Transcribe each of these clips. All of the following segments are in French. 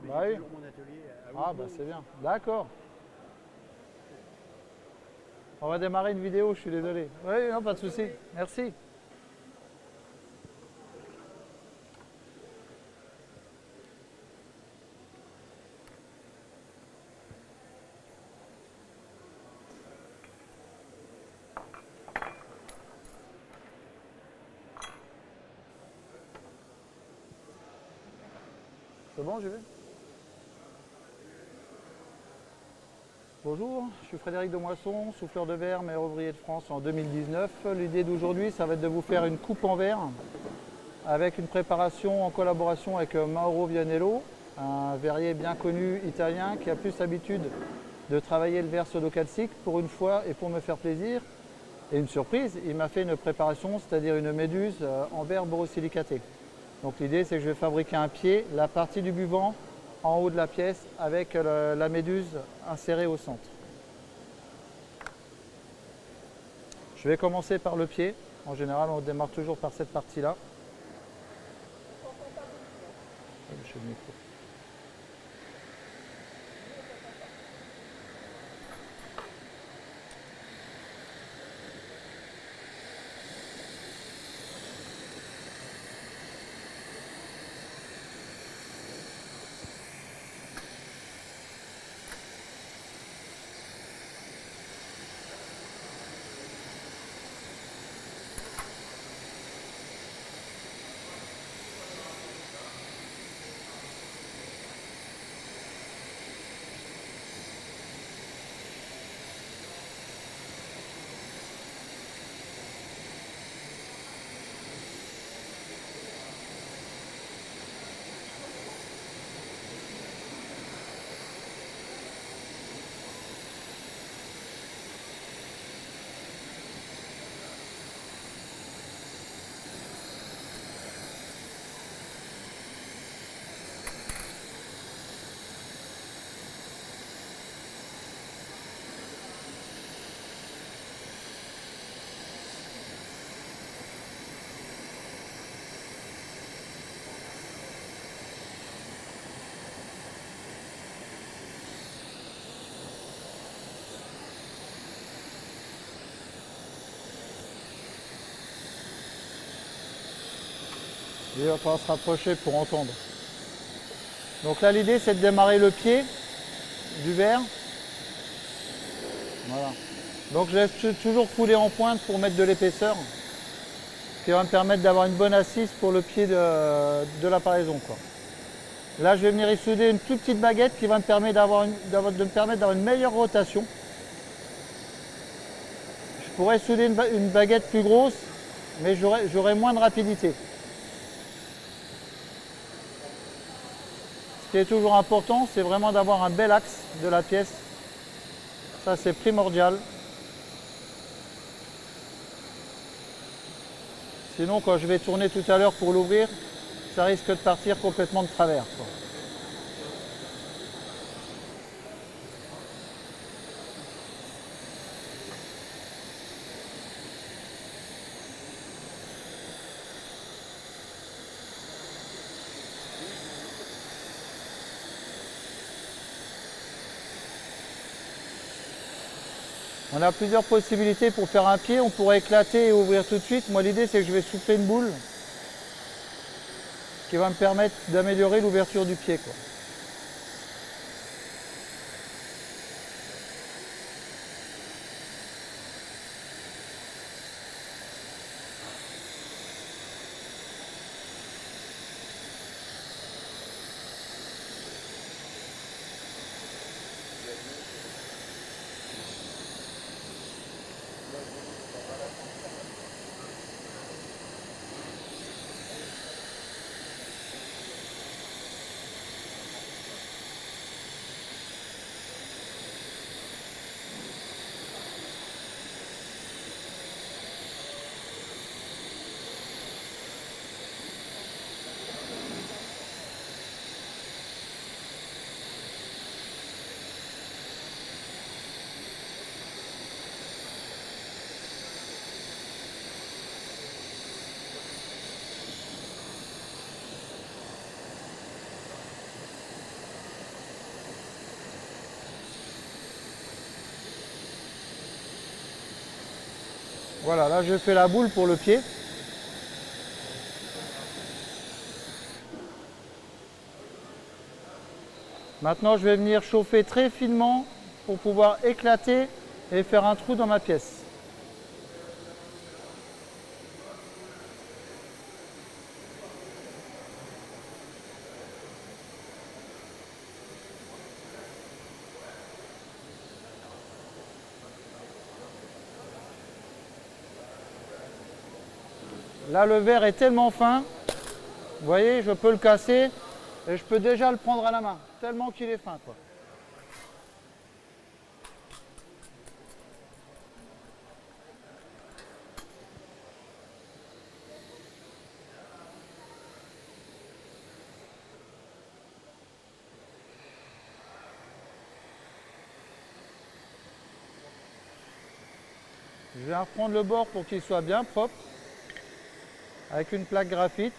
Mais Bah j'ai oui. toujours mon atelier à Ah Oslo. bah c'est bien. D'accord. On va démarrer une vidéo, je suis désolé. Oui, non, pas de souci. Merci. C'est bon, j'y vais. Bonjour, je suis Frédéric Demoisson, souffleur de verre, meilleur ouvrier de France en 2019. L'idée d'aujourd'hui, ça va être de vous faire une coupe en verre avec une préparation en collaboration avec Mauro Vianello, un verrier bien connu italien qui a plus l'habitude de travailler le verre pseudo-calcique pour une fois et pour me faire plaisir. Et une surprise, il m'a fait une préparation, c'est-à-dire une méduse en verre borosilicaté. Donc l'idée, c'est que je vais fabriquer un pied, la partie du buvant en haut de la pièce avec la méduse insérée au centre. Je vais commencer par le pied. En général, on démarre toujours par cette partie-là. Je le micro. Il va falloir se rapprocher pour entendre. Donc là, l'idée, c'est de démarrer le pied du verre. Voilà. Donc je laisse toujours couler en pointe pour mettre de l'épaisseur, ce qui va me permettre d'avoir une bonne assise pour le pied de l'apparaison. Là, je vais venir y souder une toute petite baguette qui va me permettre d'avoir une meilleure rotation. Je pourrais souder une baguette plus grosse, mais j'aurai moins de rapidité. Ce qui est toujours important, c'est vraiment d'avoir un bel axe de la pièce. Ça, c'est primordial. Sinon, quand je vais tourner tout à l'heure pour l'ouvrir, ça risque de partir complètement de travers. On a plusieurs possibilités pour faire un pied. On pourrait éclater et ouvrir tout de suite. Moi, l'idée, c'est que je vais souffler une boule qui va me permettre d'améliorer l'ouverture du pied. Voilà, là je fais la boule pour le pied. Maintenant je vais venir chauffer très finement pour pouvoir éclater et faire un trou dans ma pièce. Là le verre est tellement fin, vous voyez, je peux le casser et je peux déjà le prendre à la main, tellement qu'il est fin, quoi. Je vais reprendre le bord pour qu'il soit bien propre, avec une plaque graphite.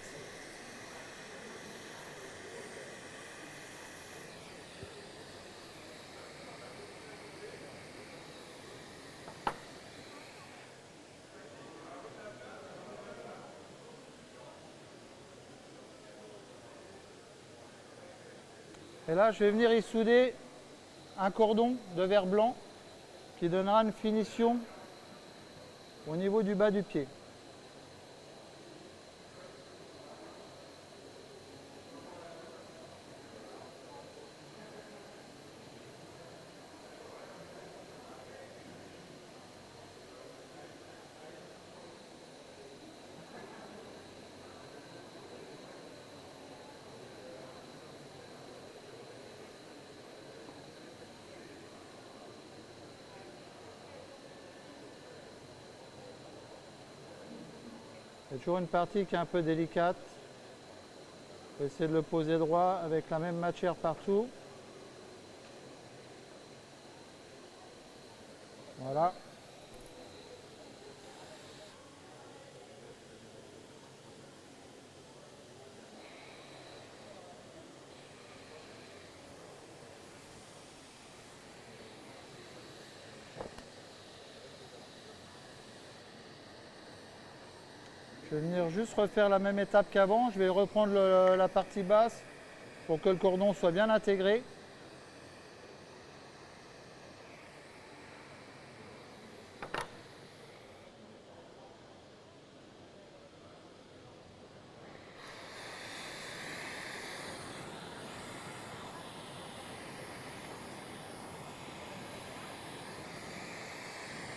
Et là, je vais venir y souder un cordon de verre blanc qui donnera une finition au niveau du bas du pied. C'est toujours une partie qui est un peu délicate. Je vais essayer de le poser droit avec la même matière partout. Voilà. Je vais venir juste refaire la même étape qu'avant. Je vais reprendre la partie basse pour que le cordon soit bien intégré.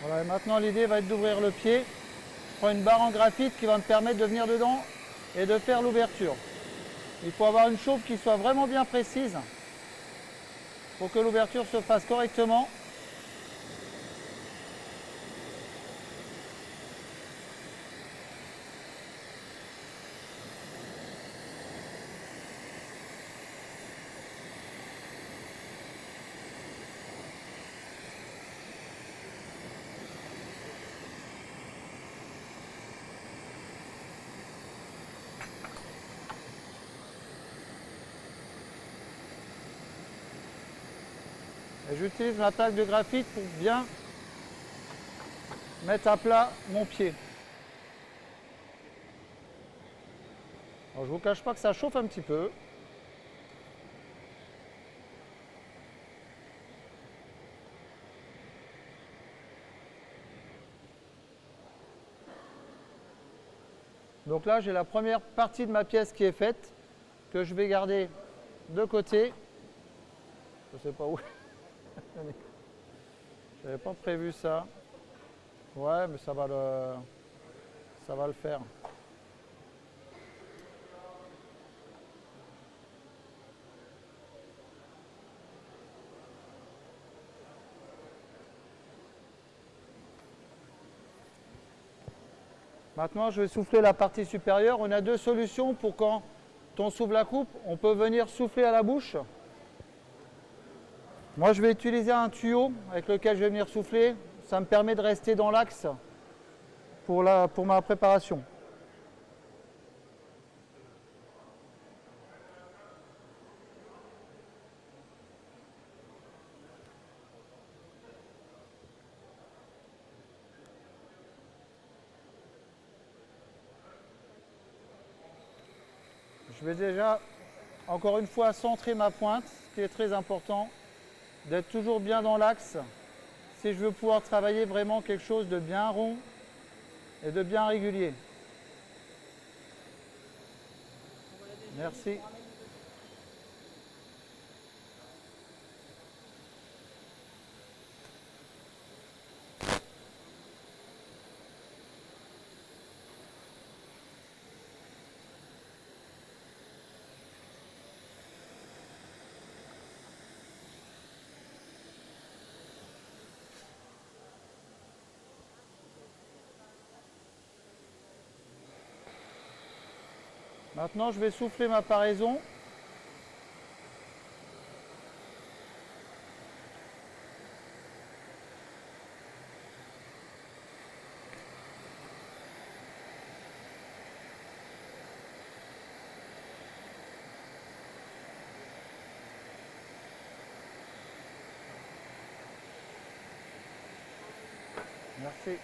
Voilà, et maintenant l'idée va être d'ouvrir le pied. Je prends une barre en graphite qui va me permettre de venir dedans et de faire l'ouverture. Il faut avoir une chauffe qui soit vraiment bien précise pour que l'ouverture se fasse correctement. Et j'utilise ma plaque de graphite pour bien mettre à plat mon pied. Alors, je ne vous cache pas que ça chauffe un petit peu. Donc là, j'ai la première partie de ma pièce qui est faite, que je vais garder de côté. Je ne sais pas où. Je n'avais pas prévu ça. Ouais, mais ça va le faire. Maintenant, je vais souffler la partie supérieure. On a deux solutions pour quand on souffle la coupe. On peut venir souffler à la bouche. Moi, je vais utiliser un tuyau avec lequel je vais venir souffler. Ça me permet de rester dans l'axe pour ma préparation. Je vais déjà, encore une fois, centrer ma pointe, ce qui est très important, d'être toujours bien dans l'axe. Si je veux pouvoir travailler vraiment quelque chose de bien rond et de bien régulier. Merci. Maintenant, je vais souffler ma paraison. Merci.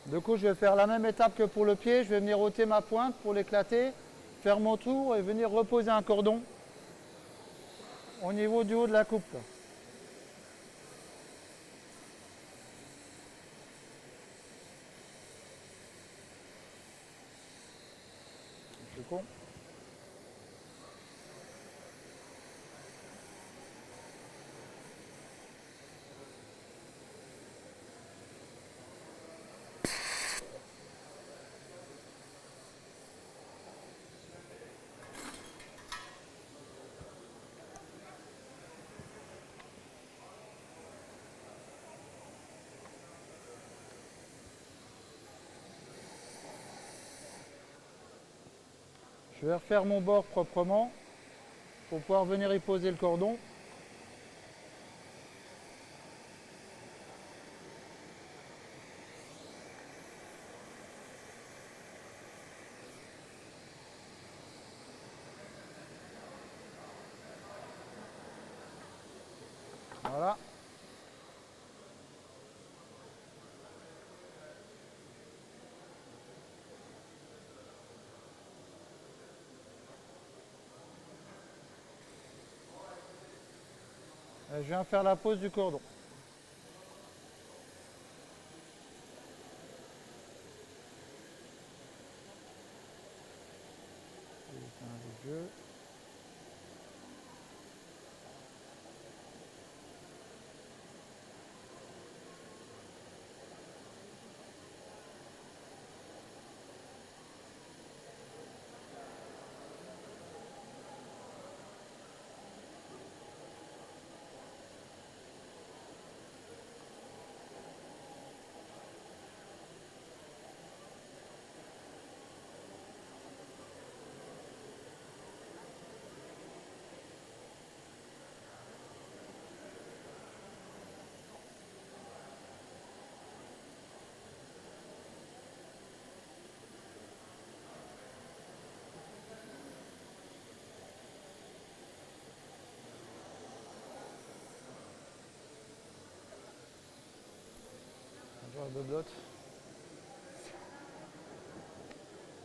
Du coup, je vais faire la même étape que pour le pied. Je vais venir ôter ma pointe pour l'éclater, faire mon tour et venir reposer un cordon au niveau du haut de la coupe. Je suis con. Je vais refaire mon bord proprement pour pouvoir venir y poser le cordon. Voilà. Et je viens faire la pose du cordon.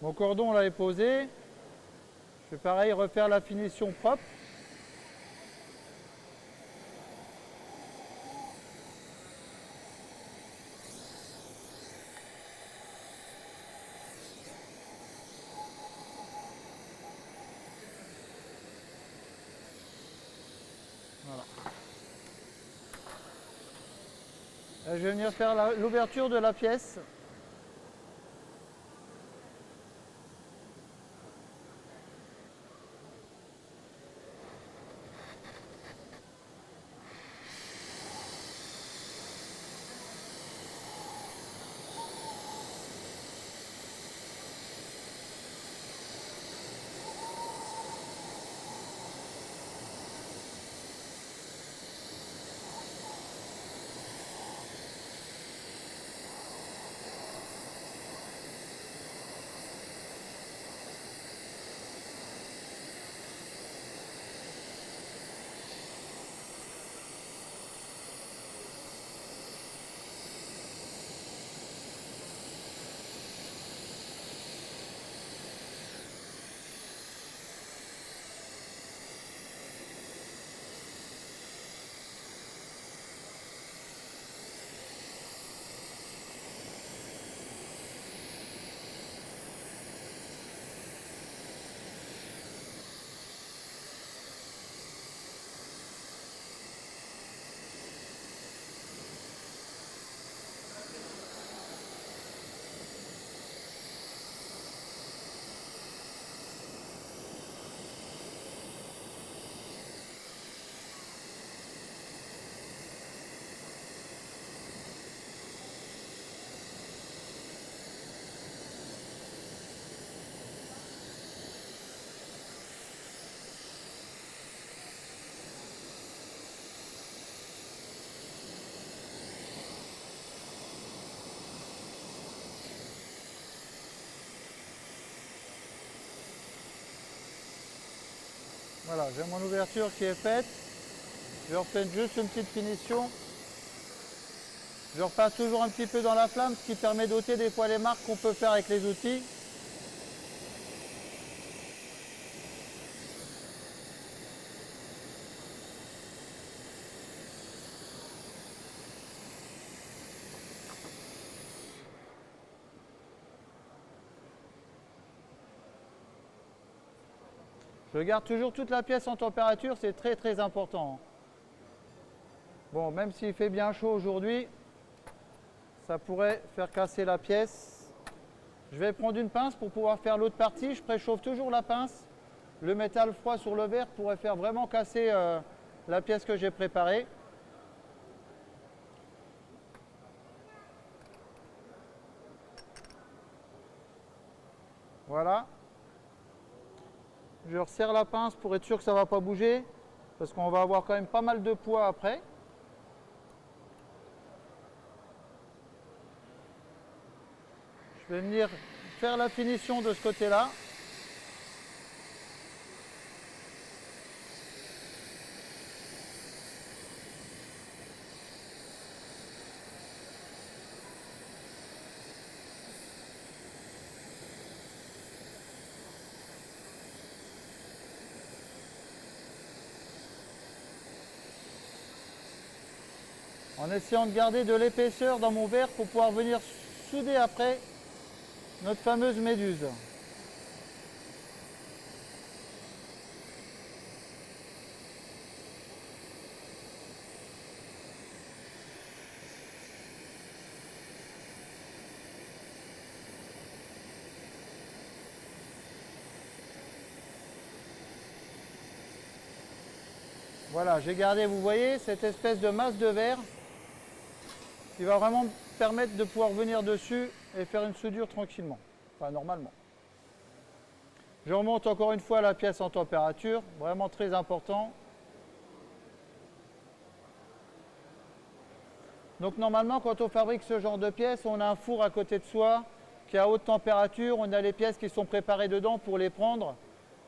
Mon cordon là est posé. Je vais pareil refaire la finition propre. Voilà. Et je vais venir faire l'ouverture de la pièce. Voilà, j'ai mon ouverture qui est faite. Je refais juste une petite finition. Je repasse toujours un petit peu dans la flamme, ce qui permet d'ôter des fois les marques qu'on peut faire avec les outils. Je garde toujours toute la pièce en température, c'est très très important. Bon, même s'il fait bien chaud aujourd'hui, ça pourrait faire casser la pièce. Je vais prendre une pince pour pouvoir faire l'autre partie. Je préchauffe toujours la pince. Le métal froid sur le verre pourrait faire vraiment casser la pièce que j'ai préparée. Voilà. Je resserre la pince pour être sûr que ça ne va pas bouger, parce qu'on va avoir quand même pas mal de poids après. Je vais venir faire la finition de ce côté-là. En essayant de garder de l'épaisseur dans mon verre pour pouvoir venir souder après notre fameuse méduse. Voilà, j'ai gardé, vous voyez, cette espèce de masse de verre qui va vraiment me permettre de pouvoir venir dessus et faire une soudure tranquillement, enfin normalement. Je remonte encore une fois la pièce en température, vraiment très important. Donc normalement, quand on fabrique ce genre de pièces, on a un four à côté de soi qui est à haute température, on a les pièces qui sont préparées dedans pour les prendre,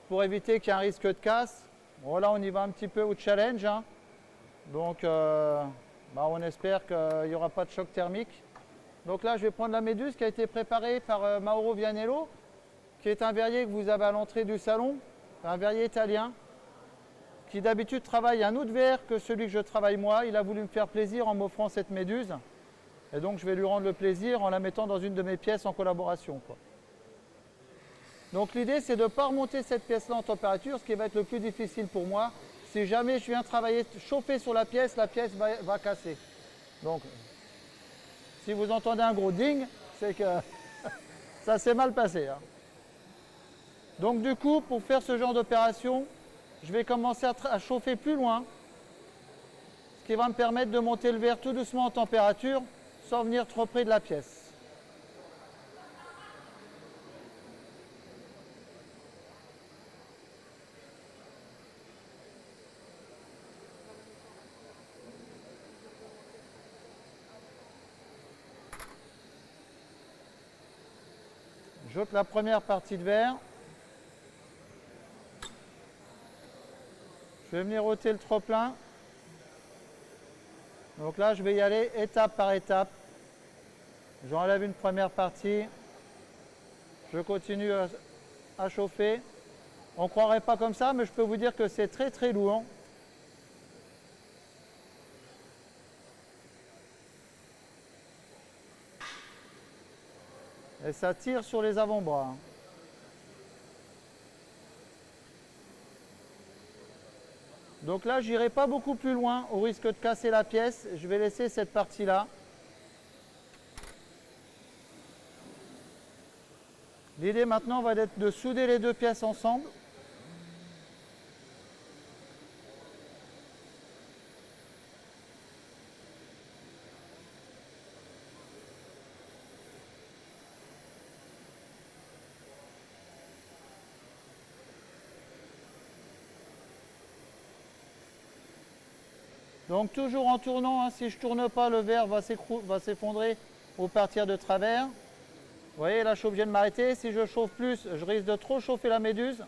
pour éviter qu'il y ait un risque de casse. Bon là, on y va un petit peu au challenge, hein. Donc on espère qu'il n'y aura pas de choc thermique. Donc là, je vais prendre la méduse qui a été préparée par Mauro Vianello, qui est un verrier que vous avez à l'entrée du salon, un verrier italien, qui d'habitude travaille un autre verre que celui que je travaille moi. Il a voulu me faire plaisir en m'offrant cette méduse. Et donc je vais lui rendre le plaisir en la mettant dans une de mes pièces en collaboration, quoi. Donc l'idée, c'est de ne pas remonter cette pièce-là en température, ce qui va être le plus difficile pour moi. Si jamais je viens travailler, chauffer sur la pièce va casser. Donc, si vous entendez un gros ding, c'est que ça s'est mal passé, hein. Donc du coup, pour faire ce genre d'opération, je vais commencer à chauffer plus loin, ce qui va me permettre de monter le verre tout doucement en température, sans venir trop près de la pièce. J'ôte la première partie de verre. Je vais venir ôter le trop-plein. Donc là, je vais y aller étape par étape. J'enlève une première partie. Je continue à chauffer. On ne croirait pas comme ça, mais je peux vous dire que c'est très très lourd. Et ça tire sur les avant-bras. Donc là, j'irai pas beaucoup plus loin au risque de casser la pièce. Je vais laisser cette partie-là. L'idée maintenant va être de souder les deux pièces ensemble. Donc toujours en tournant, hein, si je ne tourne pas, le verre va s'effondrer au partir de travers. Vous voyez, là je suis obligé de m'arrêter. Si je chauffe plus, je risque de trop chauffer la méduse.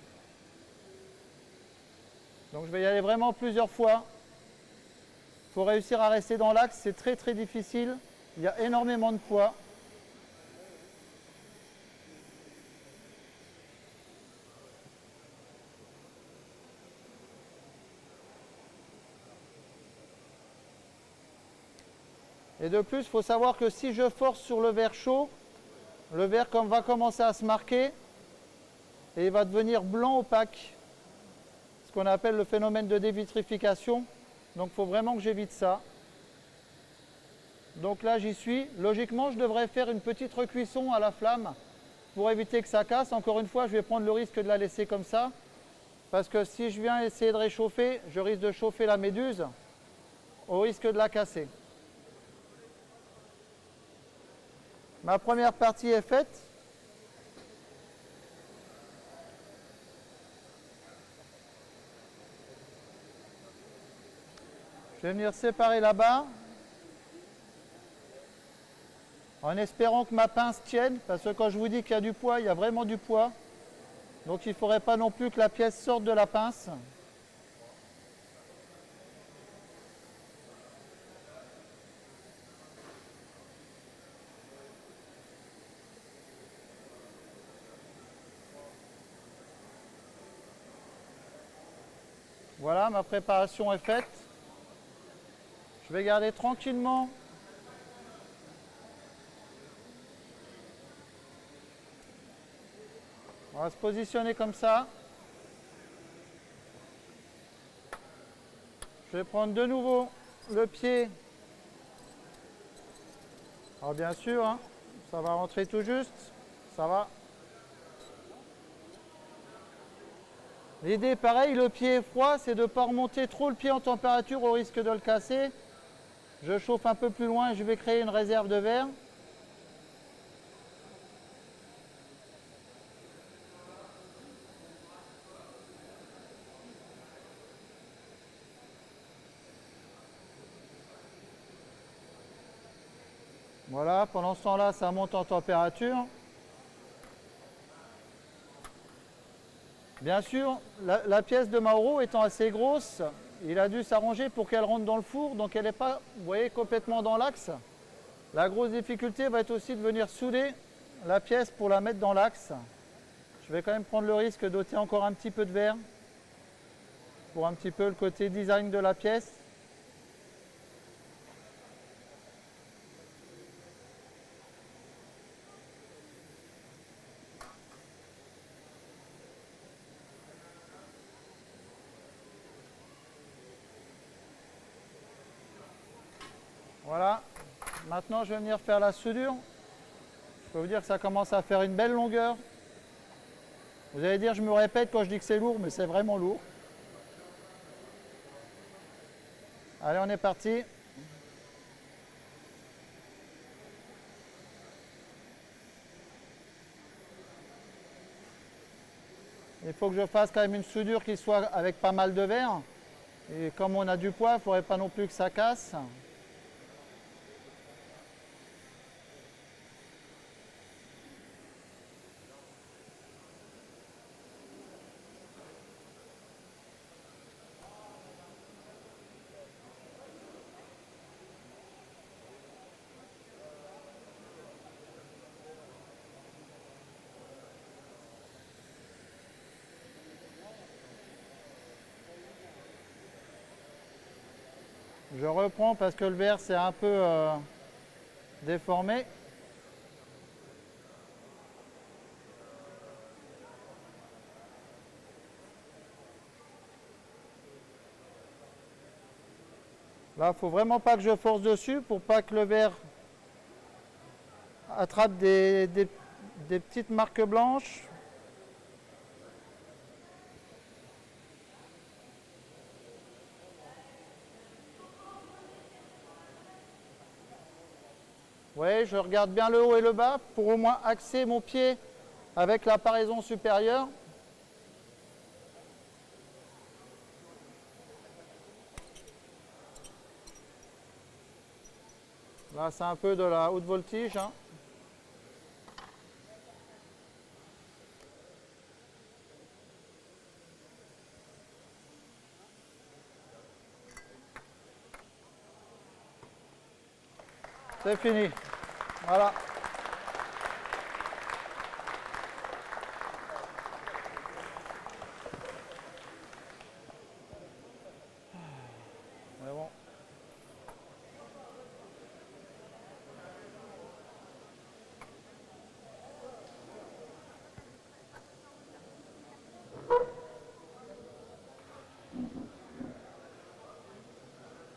Donc je vais y aller vraiment plusieurs fois. Il faut réussir à rester dans l'axe, c'est très très difficile. Il y a énormément de poids. Et de plus, il faut savoir que si je force sur le verre chaud, le verre va commencer à se marquer et il va devenir blanc opaque. Ce qu'on appelle le phénomène de dévitrification. Donc il faut vraiment que j'évite ça. Donc là j'y suis. Logiquement, je devrais faire une petite recuisson à la flamme pour éviter que ça casse. Encore une fois, je vais prendre le risque de la laisser comme ça. Parce que si je viens essayer de réchauffer, je risque de chauffer la méduse au risque de la casser. Ma première partie est faite. Je vais venir séparer là-bas en espérant que ma pince tienne, parce que quand je vous dis qu'il y a du poids, il y a vraiment du poids. Donc il ne faudrait pas non plus que la pièce sorte de la pince. Voilà, ma préparation est faite. Je vais garder tranquillement on va se positionner comme ça. Je vais prendre de nouveau le pied. Alors bien sûr, hein, ça va rentrer tout juste. Ça va. L'idée, pareil, le pied est froid, c'est de ne pas remonter trop le pied en température au risque de le casser. Je chauffe un peu plus loin et je vais créer une réserve de verre. Voilà, pendant ce temps-là, ça monte en température. Bien sûr, la pièce de Mauro étant assez grosse, il a dû s'arranger pour qu'elle rentre dans le four, donc elle n'est pas, vous voyez, complètement dans l'axe. La grosse difficulté va être aussi de venir souder la pièce pour la mettre dans l'axe. Je vais quand même prendre le risque d'ôter encore un petit peu de verre pour un petit peu le côté design de la pièce. Voilà, maintenant je vais venir faire la soudure. Je peux vous dire que ça commence à faire une belle longueur. Vous allez dire, je me répète quand je dis que c'est lourd, mais c'est vraiment lourd. Allez, on est parti. Il faut que je fasse quand même une soudure qui soit avec pas mal de verre. Et comme on a du poids, il ne faudrait pas non plus que ça casse. Je reprends parce que le verre s'est un peu déformé. Là, il ne faut vraiment pas que je force dessus pour pas que le verre attrape des petites marques blanches. Oui, je regarde bien le haut et le bas pour au moins axer mon pied avec la paraison supérieure. Là, c'est un peu de la haute voltige, hein. C'est fini. Voilà. Mais bon.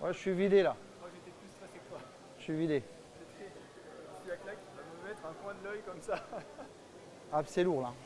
Ouais, je suis vidé là. Moi j'étais plus stressé que toi. Je suis vidé. Si la claque, il va me mettre un coin de l'œil comme ça. Ah, c'est lourd là.